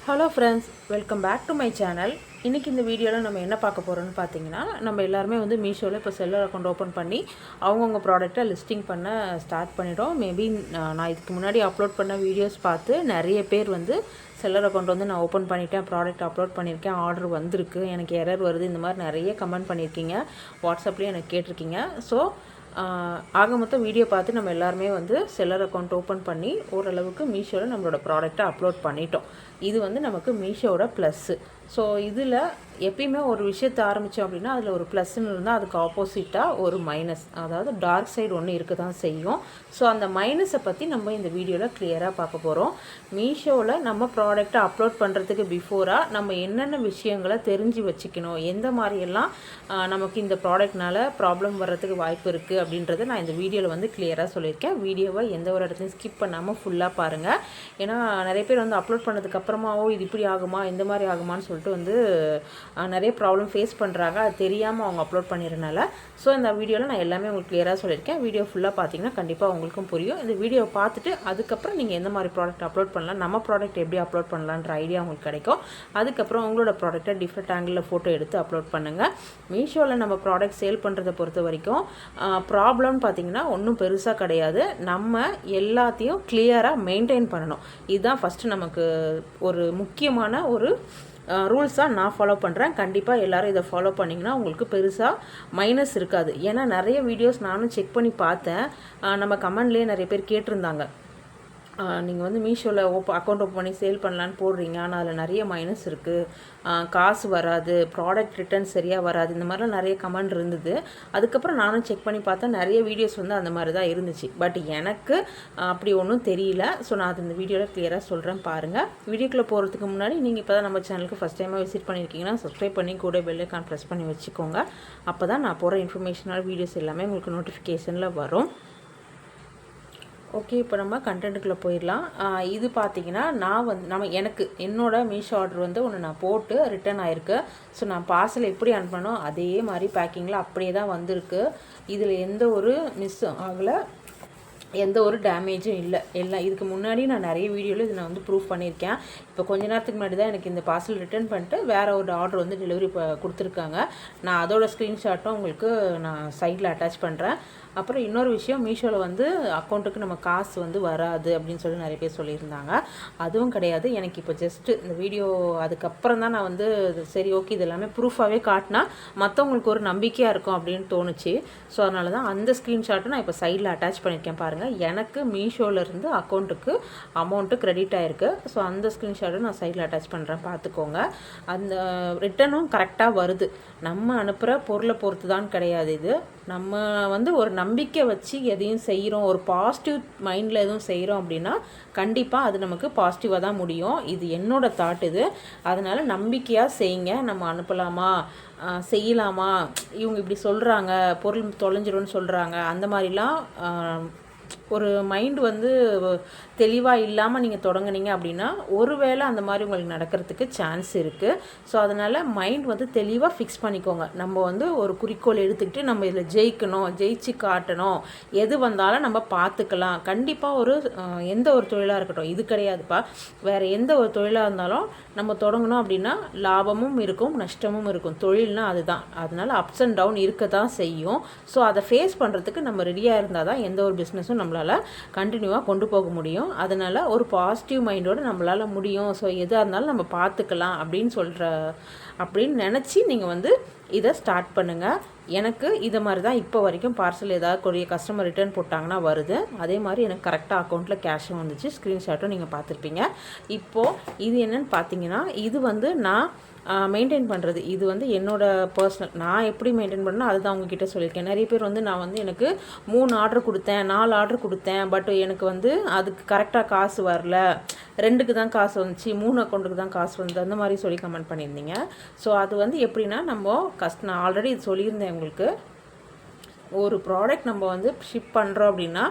Hello friends, welcome back to my channel. இன்றைக்கி இந்த வீடியோவில் நம்ம என்ன பார்க்க போகிறோம்னு பார்த்தீங்கன்னா, நம்ம எல்லாருமே வந்து மீஷோவில் இப்போ செல்லர் அக்கௌண்ட் ஓப்பன் பண்ணி அவங்கவுங்க ப்ராடக்ட்டை லிஸ்டிங் பண்ண ஸ்டார்ட் பண்ணிட்டோம். மேபி நான் இதுக்கு முன்னாடி அப்லோட் பண்ண வீடியோஸ் பார்த்து நிறைய பேர் வந்து செல்லர் அக்கௌண்ட் வந்து நான் ஓப்பன் பண்ணிட்டேன், ப்ராடக்ட் அப்லோட் பண்ணியிருக்கேன், ஆர்டர் வந்திருக்கு, எனக்கு எரர் வருது, இந்த மாதிரி நிறைய கமெண்ட் பண்ணியிருக்கீங்க, வாட்ஸ்அப்லேயும் எனக்கு கேட்டிருக்கீங்க. ஸோ ஆக மொத்தம் வீடியோ பார்த்து நம்ம எல்லாருமே வந்து செல்லர் அக்கௌண்ட் ஓப்பன் பண்ணி ஓரளவுக்கு மீஷோவில் நம்மளோட ப்ராடக்ட்டை அப்லோட் பண்ணிட்டோம். இது வந்து நமக்கு மீஷோவோட ப்ளஸ்ஸு. ஸோ இதில் எப்பயுமே ஒரு விஷயத்தை ஆரம்பித்தோம் அப்படின்னா அதில் ஒரு ப்ளஸ்ன்னு இருந்தால் அதுக்கு ஆப்போசிட்டாக ஒரு மைனஸ், அதாவது டார்க் சைடு ஒன்று இருக்க தான் செய்யும். ஸோ அந்த மைனஸை பற்றி நம்ம இந்த வீடியோவில் கிளியராக பார்க்க போகிறோம். மீஷோவில் நம்ம ப்ராடக்ட்டை அப்லோட் பண்ணுறதுக்கு பிஃபோராக நம்ம என்னென்ன விஷயங்களை தெரிஞ்சு வச்சுக்கணும், எந்த மாதிரியெல்லாம் நமக்கு இந்த ப்ராடக்ட்னால ப்ராப்ளம் வர்றதுக்கு வாய்ப்பு இருக்குது அப்படின்றத நான் இந்த வீடியோவில் வந்து கிளியராக சொல்லியிருக்கேன். வீடியோவை எந்த ஒரு இடத்துலையும் ஸ்கிப் பண்ணாமல் ஃபுல்லாக பாருங்கள். ஏன்னா நிறைய பேர் வந்து அப்லோட் பண்ணதுக்கப்புறமாவோ இது இப்படி ஆகுமா, இந்த மாதிரி ஆகுமான்னு சொல்லிட்டு வந்து நிறைய ப்ராப்ளம் ஃபேஸ் பண்ணுறாங்க. அது தெரியாமல் அவங்க அப்லோட் பண்ணிடுறனால. ஸோ இந்த வீடியோவில் நான் எல்லாமே உங்களுக்கு கிளியராக சொல்லியிருக்கேன். வீடியோ ஃபுல்லாக பார்த்தீங்கன்னா கண்டிப்பாக உங்களுக்கும் புரியும். இந்த வீடியோவை பார்த்துட்டு அதுக்கப்புறம் நீங்கள் எந்த மாதிரி ப்ராடக்ட் அப்லோட் பண்ணலாம், நம்ம ப்ராடக்ட் எப்படி அப்லோட் பண்ணலான்ற ஐடியா உங்களுக்கு கிடைக்கும். அதுக்கப்புறம் உங்களோட ப்ராடக்ட்டை டிஃப்ரெண்ட் ஆங்கிளில் ஃபோட்டோ எடுத்து அப்லோட் பண்ணுங்கள். மீஷோவில் நம்ம ப்ராடக்ட் சேல் பண்ணுறதை பொறுத்த வரைக்கும் ப்ராப்ளம்னு பார்த்தீங்கன்னா ஒன்றும் பெருசாக கிடையாது. நம்ம எல்லாத்தையும் கிளியராக மெயின்டைன் பண்ணணும். இதுதான் ஃபஸ்ட்டு நமக்கு ஒரு முக்கியமான ஒரு ரூல்ஸாக நான் ஃபாலோ பண்ணுறேன். கண்டிப்பாக எல்லோரும் இதை ஃபாலோ பண்ணிங்கன்னா உங்களுக்கு பெருசாக மைனஸ் இருக்காது. ஏன்னா நிறைய வீடியோஸ் நானும் செக் பண்ணி பார்த்தேன். நம்ம கமெண்ட்லேயே நிறைய பேர் கேட்டிருந்தாங்க, நீங்கள் வந்து மீஷோவில் அக்கௌண்ட் ஓப்பன் பண்ணி சேல் பண்ணலான்னு போடுறீங்க, ஆனால் அதில் நிறைய மைனஸ் இருக்குது, காசு வராது, ப்ராடக்ட் ரிட்டர்ன் சரியாக வராது, இந்த மாதிரிலாம் நிறைய கமெண்ட் இருந்தது. அதுக்கப்புறம் நானும் செக் பண்ணி பார்த்தேன், நிறைய வீடியோஸ் வந்து அந்த மாதிரி தான் இருந்துச்சு. பட் எனக்கு அப்படி ஒன்றும் தெரியல. ஸோ நான் அது இந்த வீடியோவில் கிளியராக சொல்கிறேன், பாருங்கள். வீடியோக்குள்ளே போகிறதுக்கு முன்னாடி நீங்கள் இப்போ தான் நம்ம சேனலுக்கு ஃபஸ்ட் டைமாக விசிட் பண்ணியிருக்கீங்கன்னா சப்ஸ்கிரைப் பண்ணி கூட பெல் ஐகான் ப்ரெஸ் பண்ணி வச்சுக்கோங்க. அப்போ தான் நான் போகிற இன்ஃபர்மேஷனல் வீடியோஸ் எல்லாமே உங்களுக்கு நோட்டிஃபிகேஷனில் வரும். ஓகே, இப்போ நம்ம கண்டென்ட்டுக்குள்ளே போயிடலாம். இது பார்த்தீங்கன்னா எனக்கு என்னோடய மீஷோ ஆர்டர் வந்து ஒன்று நான் போட்டு ரிட்டர்ன் ஆகிருக்கு. ஸோ நான் பார்சல் எப்படி அனுப்பணும் அதே மாதிரி பேக்கிங்கில் அப்படியே தான் வந்திருக்கு. இதில் எந்த ஒரு மிஸ் ஆகலை, எந்த ஒரு டேமேஜும் இல்லை. எல்லாம் இதுக்கு முன்னாடி நான் நிறைய வீடியோவில் இதை நான் வந்து ப்ரூவ் பண்ணியிருக்கேன். இப்போ கொஞ்ச நேரத்துக்கு முன்னாடி தான் எனக்கு இந்த பார்சல் ரிட்டர்ன் பண்ணிட்டு வேறு ஒரு ஆர்டர் வந்து டெலிவரி கொடுத்துருக்காங்க. நான் அதோட ஸ்க்ரீன்ஷாட்டும் உங்களுக்கு நான் சைடில் அட்டாச் பண்ணுறேன். அப்புறம் இன்னொரு விஷயம், மீஷோவில் வந்து அக்கௌண்ட்டுக்கு நம்ம காசு வந்து வராது அப்படின்னு சொல்லி நிறைய பேர் சொல்லியிருந்தாங்க. அதுவும் கிடையாது. எனக்கு இப்போ ஜஸ்ட்டு இந்த வீடியோ அதுக்கப்புறம் தான் நான் வந்து சரி ஓகே இது எல்லாமே ப்ரூஃபாகவே காட்டினா மற்றவங்களுக்கு ஒரு நம்பிக்கையாக இருக்கும் அப்படின்னு தோணுச்சு. ஸோ அதனால தான் அந்த ஸ்க்ரீன்ஷாட்டும் நான் இப்போ சைடில் அட்டாச் பண்ணியிருக்கேன். பாருங்கள், எனக்கு மீஷோவிலேருந்து அக்கௌண்ட்டுக்கு அமௌண்ட்டு கிரெடிட் ஆகிருக்கு. ஸோ அந்த ஸ்க்ரீன்ஷாட்டும் நான் சைடில் அட்டாச் பண்ணுறேன், பார்த்துக்கோங்க. அந்த ரிட்டனும் கரெக்டாக வருது. நம்ம அனுப்புகிற பொருளை பொறுத்து தான் கிடையாது. இது நம்ம வந்து ஒரு நம்பிக்கை வச்சு எதையும் செய்கிறோம், ஒரு பாசிட்டிவ் மைண்டில் எதுவும் செய்கிறோம் அப்படின்னா கண்டிப்பாக அது நமக்கு பாசிட்டிவாக தான் முடியும். இது என்னோடய தாட் இது. அதனால் நம்பிக்கையாக செய்யுங்க. நம்ம அனுப்பலாமா, செய்யலாமா, இவங்க இப்படி சொல்கிறாங்க, பொருள் தொலைஞ்சிரும்னு சொல்கிறாங்க, அந்த மாதிரிலாம் ஒரு மைண்டு வந்து தெளிவாக இல்லாமல் நீங்கள் தொடங்குனீங்க அப்படின்னா ஒருவேளை அந்த மாதிரி உங்களுக்கு நடக்கிறதுக்கு சான்ஸ் இருக்குது. ஸோ அதனால் மைண்ட் வந்து தெளிவாக ஃபிக்ஸ் பண்ணிக்கோங்க. நம்ம வந்து ஒரு குறிக்கோள் எடுத்துக்கிட்டு நம்ம இதில் ஜெயிக்கணும், ஜெயிச்சு காட்டணும், எது வந்தாலும் நம்ம பார்த்துக்கலாம். கண்டிப்பாக ஒரு எந்த ஒரு தொழிலாக இருக்கட்டும், இது கிடையாதுப்பா, வேறு எந்த ஒரு தொழிலாக இருந்தாலும் நம்ம தொடங்கணும் அப்படின்னா லாபமும் இருக்கும் நஷ்டமும் இருக்கும். தொழில்னால் அதுதான். அதனால் அப்ஸ் அண்ட் டவுன் இருக்க தான் செய்யும். ஸோ அதை ஃபேஸ் பண்ணுறதுக்கு நம்ம ரெடியாக இருந்தால் தான் எந்த ஒரு பிஸ்னஸும் நம்மளால் கண்டினியூவாக கொண்டு போக முடியும். அதனால் ஒரு பாசிட்டிவ் மைண்டோடு நம்மளால் முடியும். ஸோ எதாக இருந்தாலும் நம்ம பார்த்துக்கலாம் அப்படின்னு நினச்சி நீங்கள் வந்து இதை ஸ்டார்ட் பண்ணுங்கள். எனக்கு இதை மாதிரி தான் இப்போ வரைக்கும் பார்சல் ஏதாவது கஸ்டமர் ரிட்டர்ன் போட்டாங்கன்னா வருது. அதே மாதிரி எனக்கு கரெக்டாக அக்கௌண்ட்டில் கேஷும் வந்துச்சு, ஸ்க்ரீன்ஷாட்டும் நீங்கள் பார்த்துருப்பீங்க. இப்போது இது என்னென்னு பார்த்தீங்கன்னா, இது வந்து நான் மெயின்டைன் பண்ணுறது. இது வந்து என்னோடய பர்சனல், நான் எப்படி மெயின்டைன் பண்ணணும் அதுதான் உங்ககிட்ட சொல்லியிருக்கேன். நிறைய பேர் வந்து நான் வந்து எனக்கு 3 ஆர்டர் கொடுத்தேன், 4 ஆர்டர் கொடுத்தேன், பட் எனக்கு வந்து அதுக்கு கரெக்டாக காசு வரல, 2க்கு தான் காசு வந்துச்சு, 3 அக்கௌண்ட்டுக்கு தான் காசு வந்து அந்த மாதிரி சொல்லி கமெண்ட் பண்ணியிருந்தீங்க. ஸோ அது வந்து எப்படின்னா, நான் ஆல்ரெடி இது சொல்லியிருந்தேன் உங்களுக்கு. ஒரு ப்ராடக்ட் நம்ம வந்து ஷிப் பண்ணுறோம் அப்படின்னா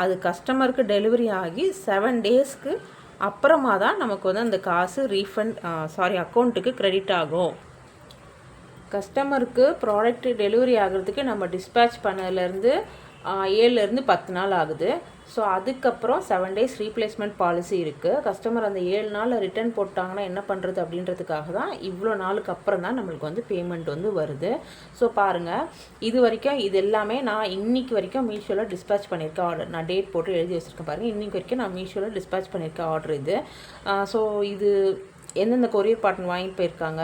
அது கஸ்டமருக்கு டெலிவரி ஆகி 7 டேஸ்க்கு அப்புறமா தான் நமக்கு வந்து அந்த காசு அக்கௌண்ட்டுக்கு கிரெடிட் ஆகும். கஸ்டமருக்கு ப்ராடக்ட் டெலிவரி ஆகிறதுக்கு நம்ம டிஸ்பேட்ச் பண்ணதுலேருந்து 7லேருந்து 10 நாள் ஆகுது. ஸோ அதுக்கப்புறம் 7 days ரீப்ளேஸ்மெண்ட் பாலிசி இருக்குது. கஸ்டமர் அந்த 7 நாளில் ரிட்டர்ன் போட்டாங்கன்னா என்ன பண்ணுறது அப்படின்றதுக்காக தான் இவ்வளோ நாளுக்கு அப்புறம் தான் நம்மளுக்கு வந்து பேமெண்ட் வந்து வருது. ஸோ பாருங்கள், இது வரைக்கும் இது எல்லாமே நான் இன்றைக்கி வரைக்கும் மீஷோவில் டிஸ்பேச் பண்ணியிருக்கேன் ஆர்டர். நான் டேட் போட்டு எழுதி வச்சுருக்கேன் பாருங்கள். இன்றைக்கி வரைக்கும் நான் மீஷோவில் டிஸ்பேச் பண்ணியிருக்கேன் ஆர்டர் இது. ஸோ இது எந்தெந்த கொரியர் பார்ட்னர் வாங்கிட்டு போயிருக்காங்க,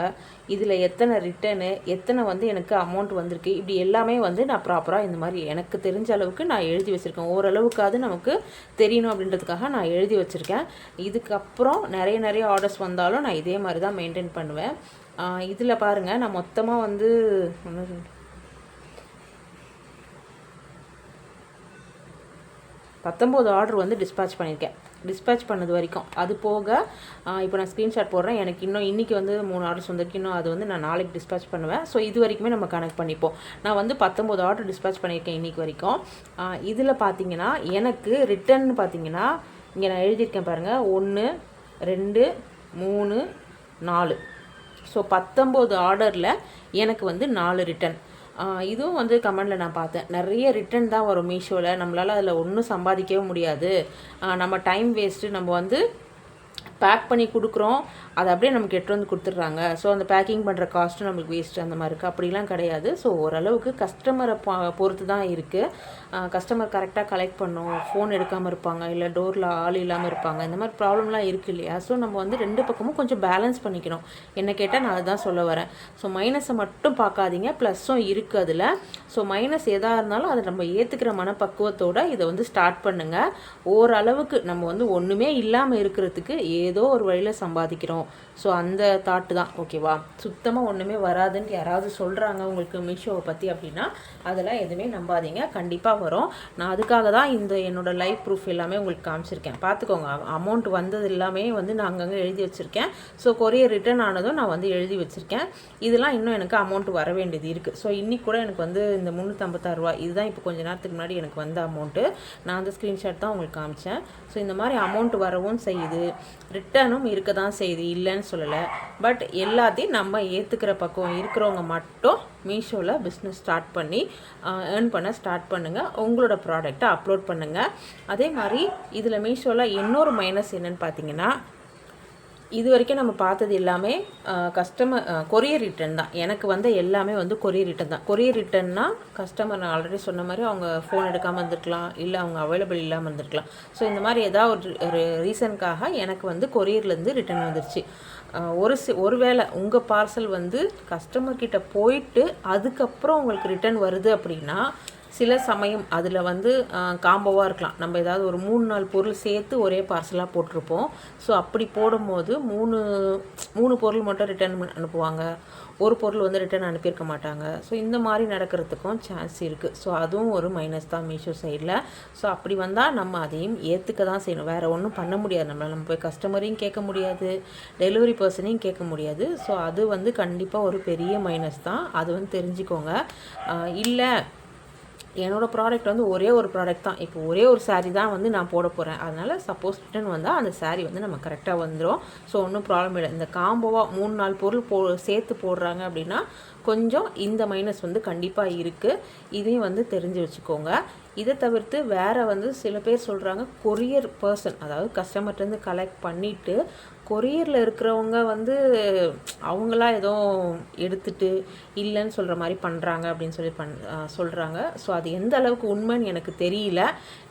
இதில் எத்தனை ரிட்டனு, எத்தனை வந்து எனக்கு அமௌண்ட் வந்திருக்கு, இப்படி எல்லாமே வந்து நான் ப்ராப்பராக இந்த மாதிரி எனக்கு தெரிஞ்ச அளவுக்கு நான் எழுதி வச்சுருக்கேன். ஓரளவுக்காவது நமக்கு தெரியணும் அப்படின்றதுக்காக நான் எழுதி வச்சுருக்கேன். இதுக்கப்புறம் நிறைய ஆர்டர்ஸ் வந்தாலும் நான் இதே மாதிரி தான் மெயின்டைன் பண்ணுவேன். இதில் பாருங்கள், நான் மொத்தமாக வந்து 19 ஆர்டர் வந்து டிஸ்பேச் பண்ணியிருக்கேன். டிஸ்பேச் பண்ணது வரைக்கும் அது போக இப்போ நான் ஸ்க்ரீன்ஷாட் போடுறேன். எனக்கு இன்னும் இன்றைக்கி வந்து 3 ஆர்டர்ஸ் வந்திருக்கு. இன்னும் அது வந்து நான் நாளைக்கு டிஸ்பேச் பண்ணுவேன். ஸோ இது வரைக்குமே நம்ம கனெக்ட் பண்ணிப்போம். நான் வந்து 19 ஆர்டர் டிஸ்பேச் பண்ணியிருக்கேன் இன்றைக்கி வரைக்கும். இதில் பார்த்தீங்கன்னா எனக்கு ரிட்டன் பார்த்தீங்கன்னா இங்கே நான் எழுதியிருக்கேன் பாருங்கள், 1 2 3 4. ஸோ 19 ஆர்டரில் எனக்கு வந்து 4 ரிட்டன். இதுவும் வந்து கமெண்டில் நான் பார்த்தேன், நிறைய ரிட்டன் தான் வரும் மீஷோவில். நம்மளால் அதில் ஒன்றும் சம்பாதிக்கவே முடியாது. நம்ம டைம் வேஸ்ட்டு. நம்ம வந்து பேக் பண்ணி கொடுக்குறோம், அதை அப்படியே நமக்கு எட்டு வந்து கொடுத்துட்றாங்க. ஸோ அந்த பேக்கிங் பண்ணுற காஸ்ட்டும் நம்மளுக்கு வேஸ்ட்டு அந்த மாதிரி இருக்குது. அப்படிலாம் கிடையாது. ஸோ ஓரளவுக்கு கஸ்டமரை பொறுத்து தான் இருக்குது. கஸ்டமர் கரெக்டாக கலெக்ட் பண்ணும், ஃபோன் எடுக்காமல் இருப்பாங்க, இல்லை டோரில் ஆள் இல்லாமல் இருப்பாங்க, இந்த மாதிரி ப்ராப்ளம்லாம் இருக்குது இல்லையா. ஸோ நம்ம வந்து 2 பக்கமும் கொஞ்சம் பேலன்ஸ் பண்ணிக்கணும். என்ன கேட்டால் நான் அதுதான் சொல்ல வரேன். ஸோ மைனஸை மட்டும் பார்க்காதீங்க, ப்ளஸ்ஸும் இருக்குது அதில். ஸோ மைனஸ் எதாக இருந்தாலும் அதை நம்ம ஏற்றுக்கிற மனப்பக்குவத்தோடு இதை வந்து ஸ்டார்ட் பண்ணுங்கள். ஓரளவுக்கு நம்ம வந்து ஒன்றுமே இல்லாமல் இருக்கிறதுக்கு ஏதோ ஒரு வழியில் சம்பாதிக்கிறோம். ஸோ அந்த தாட்டு தான், ஓகேவா. சுத்தமாக ஒன்றுமே வராதுன்னு யாராவது சொல்கிறாங்க உங்களுக்கு மீஷோவை பற்றி அப்படின்னா அதெல்லாம் எதுவுமே நம்பாதீங்க, கண்டிப்பாக வரும். நான் அதுக்காக தான் இந்த என்னோடய லைவ் ப்ரூஃப் எல்லாமே உங்களுக்கு காமிச்சிருக்கேன். பார்த்துக்கோங்க, அமௌண்ட் வந்தது எல்லாமே வந்து நான் அங்கங்கே எழுதி வச்சுருக்கேன். ஸோ கொரியர் ரிட்டர்ன் ஆனதும் நான் வந்து எழுதி வச்சுருக்கேன். இதெல்லாம் இன்னும் எனக்கு அமௌண்ட் வர வேண்டியது இருக்குது. ஸோ இன்றைக்கி கூட எனக்கு வந்து இந்த 356 ரூபா இதுதான் இப்போ கொஞ்சம் நேரத்துக்கு முன்னாடி எனக்கு வந்த அமௌண்ட்டு. நான் அந்த ஸ்க்ரீன்ஷாட் தான் உங்களுக்கு காமிச்சேன். ஸோ இந்த மாதிரி அமௌண்ட் வரவும் செய்யுது, ரிட்டர்னும் இருக்க தான் செய்யுது, இல்லைன்னு சொல்லலை. பட் எல்லாத்தையும் நம்ம ஏற்றுக்கிற பக்கம் இருக்கிறவங்க மட்டும் மீஷோவில் பிஸ்னஸ் ஸ்டார்ட் பண்ணி ஏர்ன் பண்ண ஸ்டார்ட் பண்ணுங்கள். உங்களோட ப்ராடக்டை அப்லோட் பண்ணுங்கள். அதே மாதிரி இதில் மீஷோவில் இன்னொரு மைனஸ் என்னென்னு பார்த்தீங்கன்னா, இது வரைக்கும் நம்ம பார்த்தது எல்லாமே கஸ்டமர் கொரியர் ரிட்டர்ன் தான். எனக்கு வந்து எல்லாமே வந்து கொரியர் ரிட்டர்ன் தான். கொரியர் ரிட்டர்ன்னா கஸ்டமர் நான் ஆல்ரெடி சொன்ன மாதிரி அவங்க ஃபோன் எடுக்காமல் இருந்திருக்கலாம், இல்லை அவங்க அவைலபிள் இல்லாமல் இருந்திருக்கலாம். ஸோ இந்த மாதிரி ஏதாவது ஒரு ரீசனுக்காக எனக்கு வந்து கொரியர்லேருந்து ரிட்டர்ன் வந்துருச்சு. ஒருவேளை உங்கள் பார்சல் வந்து கஸ்டமர்கிட்ட போயிட்டு அதுக்கப்புறம் உங்களுக்கு ரிட்டர்ன் வருது அப்படின்னா சில சமயம் அதில் வந்து காம்போவாக இருக்கலாம். நம்ம ஏதாவது ஒரு 3-4 பொருள் சேர்த்து ஒரே பார்சலாக போட்டிருப்போம். ஸோ அப்படி போடும்போது 3 பொருள் மட்டும் ரிட்டர்ன் அனுப்புவாங்க, ஒரு பொருள் வந்து ரிட்டர்ன் அனுப்பியிருக்க மாட்டாங்க. ஸோ இந்த மாதிரி நடக்கிறதுக்கும் சான்ஸ் இருக்குது. ஸோ அதுவும் ஒரு மைனஸ் தான் மீஷோ சைடில். ஸோ அப்படி வந்தால் நம்ம அதையும் ஏற்றுக்க தான் செய்யணும். வேறு ஒன்றும் பண்ண முடியாது. நம்ம போய் கஸ்டமரையும் கேட்க முடியாது, டெலிவரி பர்சனையும் கேட்க முடியாது. ஸோ அது வந்து கண்டிப்பாக ஒரு பெரிய மைனஸ் தான். அது வந்து தெரிஞ்சுக்கோங்க. இல்லை என்னோடய ப்ராடக்ட் வந்து ஒரே ஒரு ப்ராடக்ட் தான், இப்போ ஒரே ஒரு சாரீ தான் வந்து நான் போட போகிறேன், அதனால் சப்போஸ் ரிட்டன் வந்தால் அந்த சாரீ வந்து நம்ம கரெக்டாக வந்துடும். ஸோ ஒன்றும் ப்ராப்ளம் இல்லை. இந்த காம்போவாக 3-4 பொருள் சேர்த்து போடுறாங்க அப்படின்னா கொஞ்சம் இந்த மைனஸ் வந்து கண்டிப்பாக இருக்குது. இதையும் வந்து தெரிஞ்சு வச்சுக்கோங்க. இதை தவிர்த்து வேறு வந்து சில பேர் சொல்கிறாங்க கொரியர் பர்சன், அதாவது கஸ்டமர்கிட்டருந்து கலெக்ட் பண்ணிவிட்டு கொரியரில் இருக்கிறவங்க வந்து அவங்களா ஏதோ எடுத்துகிட்டு இல்லைன்னு சொல்கிற மாதிரி பண்ணுறாங்க அப்படின்னு சொல்லி சொல்கிறாங்க. ஸோ அது எந்த அளவுக்கு உண்மைன்னு எனக்கு தெரியல.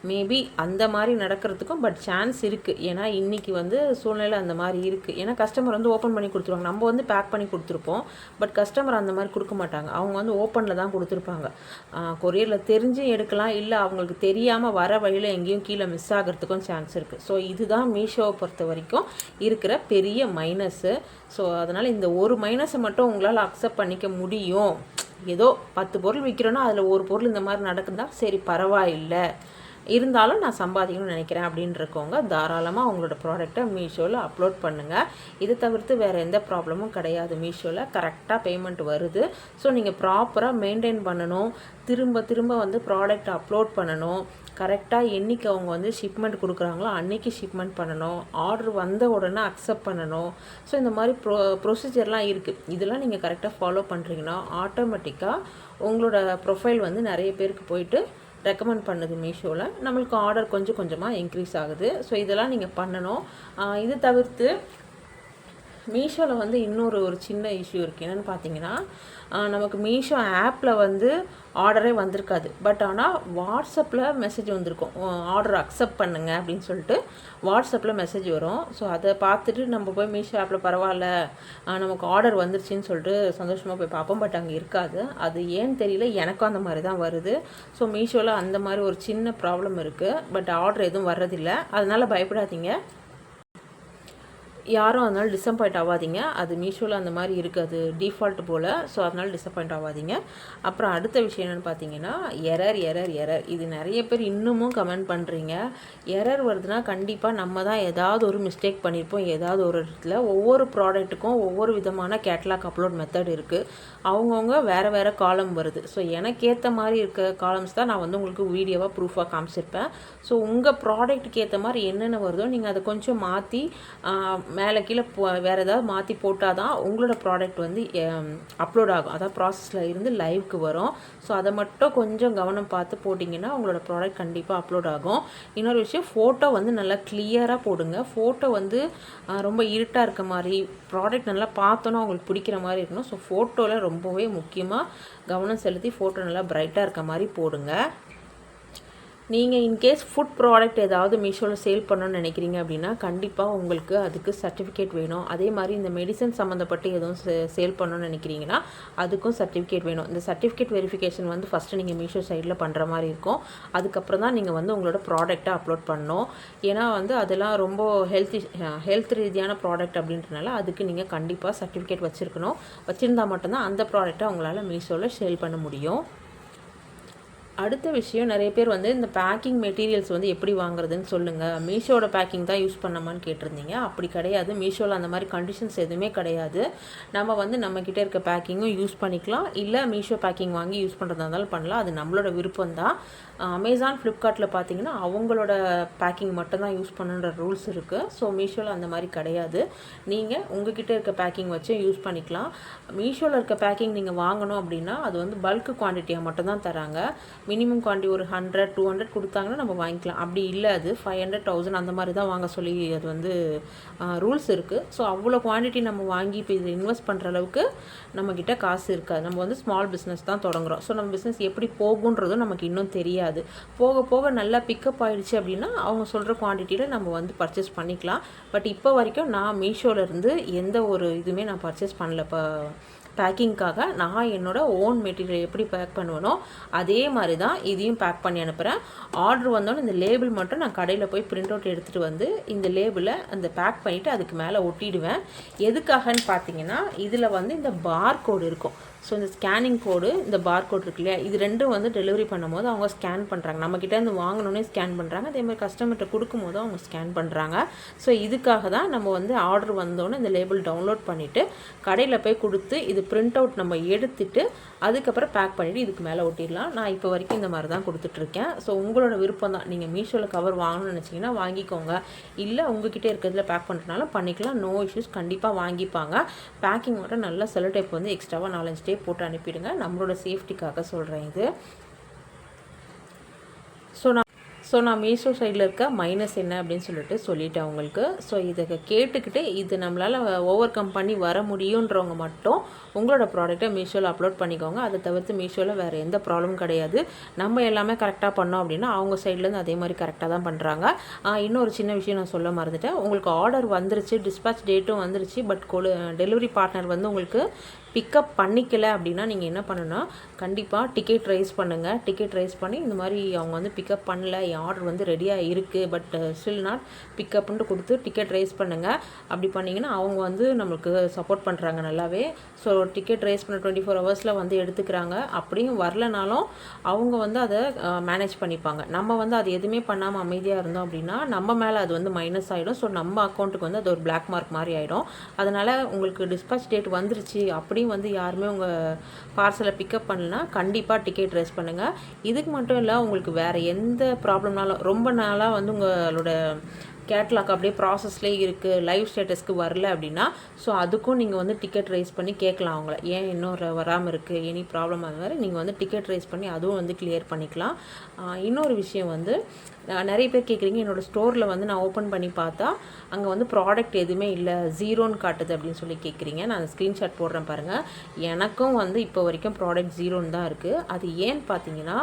மேபி அந்த மாதிரி நடக்கிறதுக்கும் பட் சான்ஸ் இருக்குது. ஏன்னா இன்றைக்கி வந்து சூழ்நிலை அந்த மாதிரி இருக்குது. ஏன்னா கஸ்டமர் வந்து ஓப்பன் பண்ணி கொடுத்துருவாங்க, நம்ம வந்து பேக் பண்ணி கொடுத்துருப்போம். பட் கஸ்டமர் அந்த மாதிரி கொடுக்க மாட்டாங்க, அவங்க வந்து ஓப்பனில் தான் கொடுத்துருப்பாங்க. கொரியரில் தெரிஞ்சு எடுக்கலாம், இல்லை அவங்களுக்கு தெரியாமல் வர வழியில் எங்கேயும் கீழே மிஸ் ஆகிறதுக்கும் சான்ஸ் இருக்குது. ஸோ இதுதான் மீஷோவை பொறுத்த வரைக்கும் இருக்கிற பெரிய மைனஸு. ஸோ அதனால் இந்த ஒரு மைனஸை மட்டும் உங்களால் அக்செப்ட் பண்ணிக்க முடியும். ஏதோ 10 பொருள் விற்கிறோன்னா அதில் ஒரு பொருள் இந்த மாதிரி நடக்குதா, சரி பரவாயில்லை, இருந்தாலும் நான் சம்பாதிக்கணும்னு நினைக்கிறேன் அப்படின்றவங்க தாராளமாக அவங்களோட ப்ராடக்டை மீஷோவில் அப்லோட் பண்ணுங்கள். இதை தவிர்த்து வேறு எந்த ப்ராப்ளமும் கிடையாது. மீஷோவில் கரெக்டாக பேமெண்ட் வருது. ஸோ நீங்கள் ப்ராப்பராக மெயின்டைன் பண்ணணும். திரும்ப வந்து ப்ராடக்ட் அப்லோட் பண்ணணும். கரெக்டாக என்றைக்கு அவங்க வந்து ஷிப்மெண்ட் கொடுக்குறாங்களோ அன்றைக்கி ஷிப்மெண்ட் பண்ணணும். ஆர்டர் வந்த உடனே அக்செப்ட் பண்ணணும். ஸோ இந்த மாதிரி ப்ரொசீஜர்லாம் இருக்குது. இதெல்லாம் நீங்கள் கரெக்டாக ஃபாலோ பண்ணுறீங்கன்னா ஆட்டோமேட்டிக்காக உங்களோட ப்ரொஃபைல் வந்து நிறைய பேருக்கு போயிட்டு ரெக்கமெண்ட் பண்ணுது மீஷோவில். நம்மளுக்கு ஆர்டர் கொஞ்சம் கொஞ்சமாக இன்க்ரீஸ் ஆகுது. ஸோ இதெல்லாம் நீங்கள் பண்ணணும். இது தவிர்த்து மீஷோவில் வந்து இன்னொரு சின்ன இஷ்யூ இருக்குது. என்னென்னு பார்த்தீங்கன்னா, நமக்கு மீஷோ ஆப்பில் வந்து ஆர்டரே வந்திருக்காது. பட் ஆனால் வாட்ஸ்அப்பில் மெசேஜ் வந்திருக்கும், ஆர்டர் அக்செப்ட் பண்ணுங்கள் அப்படின்னு சொல்லிட்டு வாட்ஸ்அப்பில் மெசேஜ் வரும். ஸோ அதை பார்த்துட்டு நம்ம போய் மீஷோ ஆப்பில் பரவாயில்ல நமக்கு ஆர்டர் வந்துருச்சுன்னு சொல்லிட்டு சந்தோஷமாக போய் பார்ப்போம். பட் அங்கே இருக்காது. அது ஏன்னு தெரியல, எனக்கும் அந்த மாதிரி தான் வருது. ஸோ மீஷோவில் அந்த மாதிரி ஒரு சின்ன ப்ராப்ளம் இருக்குது. பட் ஆர்டர் எதுவும் வர்றதில்லை. அதனால் பயப்படாதீங்க, யாரும் அதனால் டிசப்பாயிண்ட் ஆகாதீங்க. அது மீஷோவில் அந்த மாதிரி இருக்குது, அது டிஃபால்ட் போல். ஸோ அதனால் டிசப்பாயிண்ட் ஆகாதீங்க. அப்புறம் அடுத்த விஷயம் என்னென்னு பார்த்தீங்கன்னா, எரர். இது நிறைய பேர் இன்னமும் கமெண்ட் பண்ணுறீங்க. எரர் வருதுன்னா கண்டிப்பாக நம்ம தான் ஏதாவது ஒரு மிஸ்டேக் பண்ணியிருப்போம். ஏதாவது ஒரு இடத்துல ஒவ்வொரு ப்ராடக்ட்டுக்கும் ஒவ்வொரு விதமான கேட்லாக் அப்லோட் மெத்தட் இருக்குது. அவங்கவுங்க வேறு காலம் வருது. ஸோ எனக்கு ஏற்ற மாதிரி இருக்க காலம்ஸ் தான் நான் வந்து உங்களுக்கு வீடியோவாக ப்ரூஃபாக காமிச்சிருப்பேன். ஸோ உங்கள் ப்ராடக்ட்டுக்கு ஏற்ற மாதிரி என்னென்ன வருதோ நீங்கள் அதை கொஞ்சம் மாற்றி மேலே கீழே வேறு ஏதாவது மாற்றி போட்டால் தான் உங்களோட ப்ராடக்ட் வந்து அப்லோட் ஆகும். அதாவது ப்ராசஸில் இருந்து லைவுக்கு வரும். ஸோ அதை மட்டும் கொஞ்சம் கவனம் பார்த்து போட்டிங்கன்னா உங்களோட ப்ராடக்ட் கண்டிப்பாக அப்லோட் ஆகும். இன்னொரு விஷயம், ஃபோட்டோ வந்து நல்லா கிளியராக போடுங்க. ஃபோட்டோ வந்து ரொம்ப இருட்டாக இருக்க மாதிரி, ப்ராடக்ட் நல்லா பார்த்தோன்னா உங்களுக்கு பிடிக்கிற மாதிரி இருக்கணும். ஸோ ஃபோட்டோவில் ரொம்பவே முக்கியமாக கவனம் செலுத்தி ஃபோட்டோ நல்லா பிரைட்டாக இருக்க மாதிரி போடுங்க. நீங்கள் இன்கேஸ் ஃபுட் ப்ராடக்ட் ஏதாவது மீஷோவில் சேல் பண்ணணும்னு நினைக்கிறீங்க அப்படின்னா கண்டிப்பாக உங்களுக்கு அதுக்கு சர்டிஃபிகேட் வேணும். அதே மாதிரி இந்த மெடிசன் சம்மந்தப்பட்டு எதுவும் சேல் பண்ணணும்னு நினைக்கிறீங்கன்னா அதுக்கும் சர்டிஃபிகேட் வேணும். இந்த சர்டிஃபிகேட் வெரிஃபிகேஷன் வந்து ஃபஸ்ட்டு நீங்கள் மீஷோ சைடில் பண்ணுற மாதிரி இருக்கும். அதுக்கப்புறம் தான் நீங்கள் வந்து உங்களோட ப்ராடக்ட்டை அப்லோட் பண்ணணும். ஏன்னா வந்து அதெல்லாம் ரொம்ப ஹெல்த் ரீதியான ப்ராடக்ட் அப்படின்றனால அதுக்கு நீங்கள் கண்டிப்பாக சர்டிஃபிகேட் வச்சுருந்தால் மட்டும்தான் அந்த ப்ராடக்ட்டை உங்களால் மீஷோவில் சேல் பண்ண முடியும். அடுத்த விஷயம், நிறைய பேர் வந்து இந்த பேக்கிங் மெட்டீரியல்ஸ் வந்து எப்படி வாங்குறதுன்னு சொல்லுங்கள், மீஷோட பேக்கிங் தான் யூஸ் பண்ணமான்னு கேட்டிருந்தீங்க. அப்படி கிடையாது. மீஷோவில் அந்த மாதிரி கண்டிஷன்ஸ் எதுவுமே கிடையாது. நம்ம வந்து நம்மக்கிட்ட இருக்க பேக்கிங்கும் யூஸ் பண்ணிக்கலாம். இல்லை மீஷோ பேக்கிங் வாங்கி யூஸ் பண்ணுறதா இருந்தாலும் பண்ணலாம். அது நம்மளோட விருப்பம் தான். அமேசான், ஃப்ளிப்கார்ட்டில் பார்த்தீங்கன்னா அவங்களோட பேக்கிங் மட்டும்தான் யூஸ் பண்ணுன்ற ரூல்ஸ் இருக்குது. ஸோ மீஷோவில் அந்த மாதிரி கிடையாது. நீங்கள் உங்ககிட்ட இருக்க பேக்கிங் வச்சு யூஸ் பண்ணிக்கலாம். மீஷோவில் இருக்க பேக்கிங் நீங்கள் வாங்கணும் அப்படின்னா அது வந்து பல்க் குவான்டிட்டியாக மட்டும்தான் தராங்க. மினிமம் குவான்டிட்டி ஒரு 100, 200 கொடுத்தாங்கன்னா நம்ம வாங்கிக்கலாம். அப்படி இல்லை, அது 500, 1000 அந்த மாதிரி தான் வாங்க சொல்லி அது வந்து ரூல்ஸ் இருக்குது. ஸோ அவ்வளோ குவான்டிட்டி நம்ம வாங்கி இப்போ இதில் இன்வெஸ்ட் பண்ணுற அளவுக்கு நம்மக்கிட்ட காசு இருக்காது. நம்ம வந்து ஸ்மால் பிஸ்னஸ் தான் தொடங்குகிறோம். ஸோ நம்ம பிஸ்னஸ் எப்படி போகுன்றதும் நமக்கு இன்னும் தெரியாது. போக போக நல்லா பிக்கப் ஆகிடுச்சு அப்படின்னா அவங்க சொல்கிற குவான்டிட்டியில் நம்ம வந்து பர்ச்சேஸ் பண்ணிக்கலாம். பட் இப்போ வரைக்கும் நான் மீஷோலேருந்து எந்த ஒரு இதுவுமே நான் பர்ச்சேஸ் பண்ணல. இப்போ பேக்கிங்காக நான் என்னோடய ஓன் மெட்டீரியல் எப்படி பேக் பண்ணுவேனோ அதே மாதிரி தான் இதையும் பேக் பண்ணி அனுப்புகிறேன். ஆர்டர் வந்தோன்னே இந்த லேபிள் மட்டும் நான் கடையில் போய் பிரிண்ட் அவுட் எடுத்துகிட்டு வந்து இந்த லேபிளை அந்த பேக் பண்ணிவிட்டு அதுக்கு மேலே ஒட்டிடுவேன். எதுக்காகன்னு பார்த்தீங்கன்னா இதில் வந்து இந்த பார் கோடு இருக்கும். ஸோ இந்த ஸ்கேனிங் கோடு, இந்த பார் கோட் இருக்கு இல்லையா, இது ரெண்டும் வந்து டெலிவரி பண்ணும்போது அவங்க ஸ்கேன் பண்ணுறாங்க. நம்மக்கிட்ட இருந்து வாங்கினோன்னே ஸ்கேன் பண்ணுறாங்க. அதே மாதிரி கஸ்டமர்கிட்ட கொடுக்கும்போது அவங்க ஸ்கேன் பண்ணுறாங்க. ஸோ இதுக்காக தான் நம்ம வந்து ஆர்டர் வந்தோன்னே இந்த லேபிள் டவுன்லோட் பண்ணிவிட்டு கடையில் போய் கொடுத்து இது பிரிண்ட் அவுட் நம்ம எடுத்துகிட்டு அதுக்கப்புறம் பேக் பண்ணிவிட்டு இதுக்கு மேலே ஒட்டிடலாம். நான் இப்போ வரைக்கும் இந்த மாதிரி தான் கொடுத்துட்ருக்கேன். ஸோ உங்களோட விருப்பம் தான். நீங்கள் மீஷோவில் கவர் வாங்கணும்னு நினச்சிங்கன்னா வாங்கிக்கோங்க. இல்லை உங்ககிட்ட இருக்கிறதுல பேக் பண்ணுறதுனால பண்ணிக்கலாம். No issues. கண்டிப்பாக வாங்கிப்பாங்க. பேக்கிங் மட்டும் நல்லா செல்லோ டேப் வந்து எக்ஸ்ட்ராவாக 4-5 டேப் போட்டு அனுப்பிடுங்க. நம்மளோட சேஃப்டிக்காக சொல்கிறேன் இது. ஸோ நான் மீஷோ சைடில் இருக்க மைனஸ் என்ன அப்படின்னு சொல்லிட்டேன் உங்களுக்கு. ஸோ இதை கேட்டுக்கிட்டு இது நம்மளால் ஓவர் கம் பண்ணி வர முடியுன்றவங்க மட்டும் உங்களோட ப்ராடக்ட்டை மீஷோவில் அப்லோட் பண்ணிக்கோங்க. அதை தவிர்த்து மீஷோவில் வேறு எந்த ப்ராப்ளமும் கிடையாது. நம்ம எல்லாமே கரெக்டாக பண்ணோம் அப்படின்னா அவங்க சைட்லேருந்து அதே மாதிரி கரெக்டாக தான் பண்ணுறாங்க. இன்னொரு சின்ன விஷயம் நான் சொல்ல மறந்துட்டேன். உங்களுக்கு ஆர்டர் வந்துருச்சு, டிஸ்பேச் டேட்டும் வந்துருச்சு, பட் டெலிவரி பார்ட்னர் வந்து உங்களுக்கு பிக்கப் பண்ணிக்கல அப்படின்னா நீங்கள் என்ன பண்ணணும்னா கண்டிப்பாக டிக்கெட் ரைஸ் பண்ணுங்கள். டிக்கெட் ரைஸ் பண்ணி இந்த மாதிரி அவங்க வந்து பிக்கப் பண்ணல, என் ஆர்டர் வந்து ரெடியாக இருக்குது பட் ஸ்டில் நாட் பிக்கப்ன்ட்டு கொடுத்து டிக்கெட் ரைஸ் பண்ணுங்கள். அப்படி பண்ணிங்கன்னா அவங்க வந்து நம்மளுக்கு சப்போர்ட் பண்ணுறாங்க நல்லாவே. ஸோ டிக்கெட் ரைஸ் பண்ண 24 ஹவர்ஸில் வந்து எடுத்துக்கிறாங்க. அப்படியும் வரலனாலும் அவங்க வந்து அதை மேனேஜ் பண்ணிப்பாங்க. நம்ம வந்து அது எதுவுமே பண்ணாமல் அமைதியாக இருந்தோம் அப்படின்னா நம்ம மேலே அது வந்து மைனஸ் ஆகிடும். ஸோ நம்ம அக்கௌண்ட்டுக்கு வந்து அது ஒரு பிளாக் மார்க் மாதிரி ஆகிடும். அதனால் உங்களுக்கு டிஸ்பேச் டேட் வந்துருச்சு அப்படி வந்து யாருமே உங்கள் பார்சலை பிக்கப் பண்ணலனா கண்டிப்பாக டிக்கெட் ரைஸ் பண்ணுங்கள். இதுக்கு மட்டும் இல்லை, உங்களுக்கு வேறு எந்த ப்ராப்ளம்னாலும் ரொம்ப நாளாக வந்து உங்களோட கேட்லாக் அப்படியே ப்ராசஸ்லேயே இருக்குது, லைவ் ஸ்டேட்டஸ்க்கு வரல அப்படின்னா, ஸோ அதுக்கும் நீங்கள் வந்து டிக்கெட் ரைஸ் பண்ணி கேட்கலாம் அவங்கள, ஏன் இன்னும் வராமல் இருக்குது, எனி ப்ராப்ளம் அது மாதிரி நீங்கள் வந்து டிக்கெட் ரைஸ் பண்ணி அதுவும் வந்து கிளியர் பண்ணிக்கலாம். இன்னொரு விஷயம் வந்து நிறைய பேர் கேட்குறீங்க, என்னோடய ஸ்டோரில் வந்து நான் ஓப்பன் பண்ணி பார்த்தா அங்கே வந்து ப்ராடக்ட் எதுவுமே இல்லை, ஜீரோன்னு காட்டுது அப்படின்னு சொல்லி கேட்குறீங்க. நான் ஸ்க்ரீன்ஷாட் போடுறேன் பாருங்கள். எனக்கும் வந்து இப்போ வரைக்கும் ப்ராடக்ட் ஜீரோன்னு தான் இருக்குது. அது ஏன்னு பார்த்தீங்கன்னா,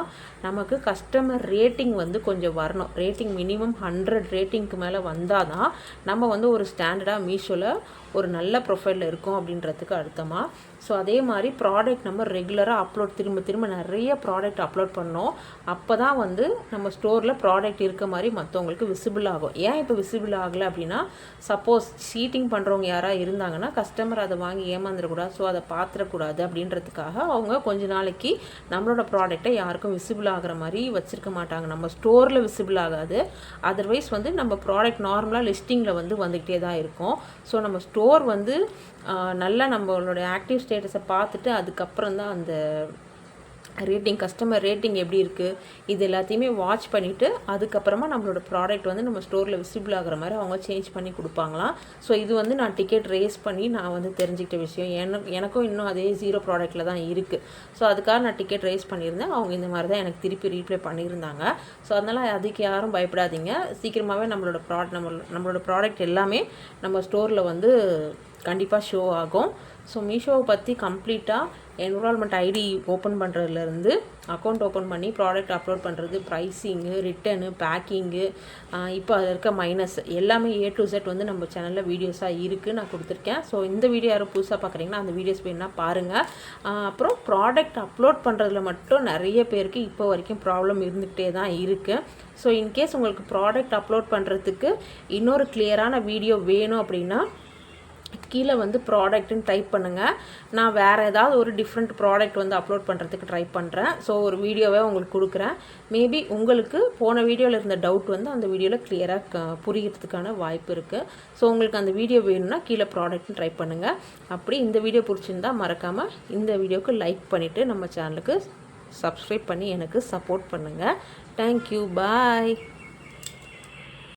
நமக்கு கஸ்டமர் ரேட்டிங் வந்து கொஞ்சம் வரணும். ரேட்டிங் மினிமம் 100 ரேட்டிங்க்கு மேலே வந்தால் தான் நம்ம வந்து ஒரு ஸ்டாண்டர்டாக மீஷோவில் ஒரு நல்ல ப்ரொஃபைலில் இருக்கும் அப்படின்றதுக்கு அர்த்தமாக. ஸோ அதே மாதிரி ப்ராடக்ட் நம்ம ரெகுலராக திரும்ப நிறைய ப்ராடக்ட் அப்லோட் பண்ணோம். அப்போ தான் வந்து நம்ம ஸ்டோரில் ப்ராடக்ட் இருக்க மாதிரி மற்றவங்களுக்கு விசிபிள் ஆகும். ஏன் இப்போ விசிபிள் ஆகலை அப்படின்னா, சப்போஸ் சீட்டிங் பண்ணுறவங்க யாராவது இருந்தாங்கன்னா கஸ்டமர் அதை வாங்கி ஏமாந்துடக்கூடாது, ஸோ அதை பார்த்துடக்கூடாது அப்படின்றதுக்காக அவங்க கொஞ்ச நாளைக்கு நம்மளோட ப்ராடக்டை யாருக்கும் விசிபிள் ஆகிற மாதிரி வச்சுருக்க மாட்டாங்க. நம்ம ஸ்டோரில் விசிபிள் ஆகாது, அதர்வைஸ் வந்து நம்ம ப்ராடக்ட் நார்மலாக லிஸ்டிங்கில் வந்து வந்துக்கிட்டே தான் இருக்கும். ஸோ நம்ம ஸ்டோர் வந்து நல்லா நம்மளோட ஆக்டிவ் ஸ்டேட்டஸை பார்த்துட்டு அதுக்கப்புறம் தான் அந்த ரேட்டிங், கஸ்டமர் ரேட்டிங் எப்படி இருக்குது இது எல்லாத்தையுமே வாட்ச் பண்ணிவிட்டு அதுக்கப்புறமா நம்மளோட ப்ராடக்ட் வந்து நம்ம ஸ்டோரில் விசிபிள் ஆகிற மாதிரி அவங்க சேஞ்ச் பண்ணி கொடுப்பாங்களாம். ஸோ இது வந்து நான் டிக்கெட் ரேஸ் பண்ணி நான் வந்து தெரிஞ்சுக்கிட்ட விஷயம். எனக்கும் இன்னும் அதே ஜீரோ ப்ராடக்ட்டில் தான் இருக்குது. ஸோ அதுக்காக நான் டிக்கெட் ரேஸ் பண்ணியிருந்தேன். அவங்க இந்த மாதிரி தான் எனக்கு திருப்பி ரீப்ளே பண்ணியிருந்தாங்க. ஸோ அதனால் அதுக்கு யாரும் பயப்படாதீங்க. சீக்கிரமாகவே நம்மளோட ப்ராடக்ட் எல்லாமே நம்ம ஸ்டோரில் வந்து கண்டிப்பாக ஷோ ஆகும். ஸோ மீஷோவை பற்றி கம்ப்ளீட்டாக என்ரோல்மெண்ட் ஐடி ஓப்பன் பண்ணுறதுலேருந்து அக்கௌண்ட் ஓப்பன் பண்ணி ப்ராடக்ட் அப்லோட் பண்ணுறது, ப்ரைஸிங்கு, ரிட்டனு, பேக்கிங்கு, இப்போ அதில் இருக்க மைனஸ் எல்லாமே A to Z வந்து நம்ம சேனலில் வீடியோஸாக இருக்குது, நான் கொடுத்துருக்கேன். ஸோ இந்த வீடியோ யாரும் புதுசாக பார்க்குறீங்கன்னா அந்த வீடியோஸ் வேணுன்னா பாருங்கள். அப்புறம் ப்ராடக்ட் அப்லோட் பண்ணுறதுல மட்டும் நிறைய பேருக்கு இப்போ வரைக்கும் ப்ராப்ளம் இருந்துகிட்டே தான் இருக்குது. ஸோ இன்கேஸ் உங்களுக்கு ப்ராடக்ட் அப்லோட் பண்ணுறதுக்கு இன்னொரு கிளியரான வீடியோ வேணும் அப்படின்னா கீழே வந்து ப்ராடக்ட்னு டைப் பண்ணுங்கள். நான் வேறு ஏதாவது ஒரு டிஃப்ரெண்ட் ப்ராடக்ட் வந்து அப்லோட் பண்ணுறதுக்கு ட்ரை பண்ணுறேன். ஸோ ஒரு வீடியோவே உங்களுக்கு கொடுக்குறேன். மேபி உங்களுக்கு போன வீடியோவில் இருந்த டவுட் வந்து அந்த வீடியோவில் கிளியராக புரிகிறதுக்கான வாய்ப்பு இருக்குது. ஸோ உங்களுக்கு அந்த வீடியோ வேணும்னா கீழே ப்ராடக்ட்னு ட்ரை பண்ணுங்கள். அப்படி இந்த வீடியோ பிடிச்சிருந்தா மறக்காமல் இந்த வீடியோவுக்கு லைக் பண்ணிவிட்டு நம்ம சேனலுக்கு சப்ஸ்கிரைப் பண்ணி எனக்கு சப்போர்ட் பண்ணுங்கள். தேங்க்யூ, பாய்.